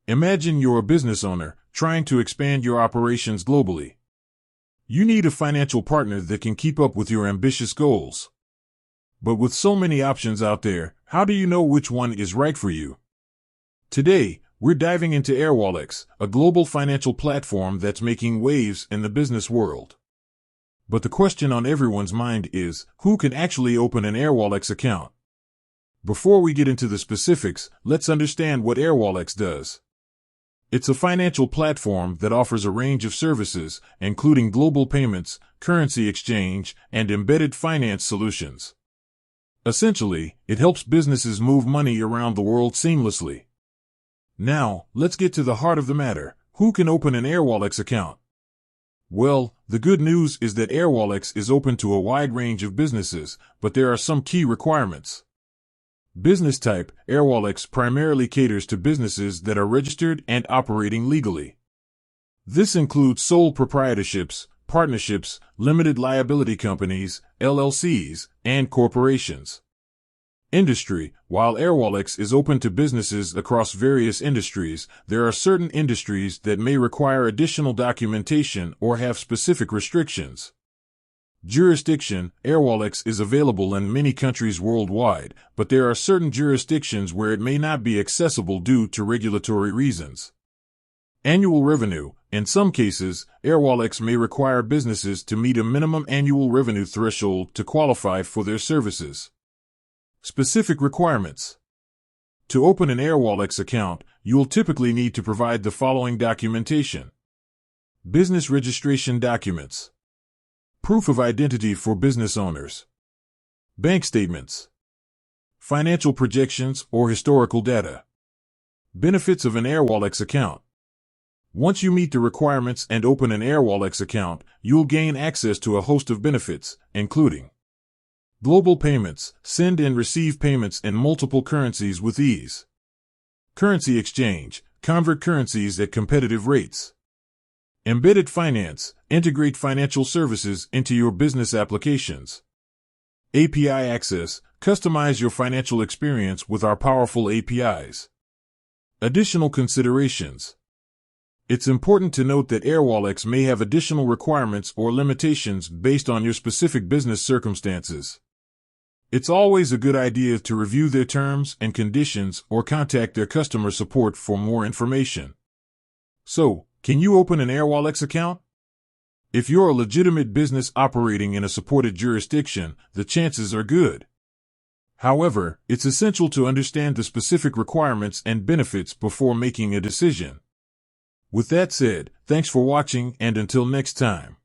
Imagine you're a business owner trying to expand your operations globally. You need a financial partner that can keep up with your ambitious goals. But with so many options out there, how do you know which one is right for you? Today, we're diving into Airwallex, a global financial platform that's making waves in the business world. But the question on everyone's mind is, who can actually open an Airwallex account? Before we get into the specifics, let's understand what Airwallex does. It's a financial platform that offers a range of services, including global payments, currency exchange, and embedded finance solutions. Essentially, it helps businesses move money around the world seamlessly. Now, let's get to the heart of the matter. Who can open an Airwallex account? Well, the good news is that Airwallex is open to a wide range of businesses, but there are some key requirements. Business type: Airwallex primarily caters to businesses that are registered and operating legally. This includes sole proprietorships, partnerships, limited liability companies, LLCs, and corporations. Industry: while Airwallex is open to businesses across various industries, there are certain industries that may require additional documentation or have specific restrictions. Jurisdiction: Airwallex is available in many countries worldwide, but there are certain jurisdictions where it may not be accessible due to regulatory reasons. Annual revenue: in some cases, Airwallex may require businesses to meet a minimum annual revenue threshold to qualify for their services. Specific requirements: to open an Airwallex account, you'll typically need to provide the following documentation. Business registration documents. Proof of identity for business owners. Bank statements. Financial projections or historical data. Benefits of an Airwallex account. Once you meet the requirements and open an Airwallex account, you'll gain access to a host of benefits, including global payments: send and receive payments in multiple currencies with ease. Currency exchange: convert currencies at competitive rates. Embedded finance: integrate financial services into your business applications. API access: customize your financial experience with our powerful APIs. Additional considerations: it's important to note that Airwallex may have additional requirements or limitations based on your specific business circumstances. It's always a good idea to review their terms and conditions or contact their customer support for more information. So, can you open an Airwallex account? If you're a legitimate business operating in a supported jurisdiction, the chances are good. However, it's essential to understand the specific requirements and benefits before making a decision. With that said, thanks for watching, and until next time.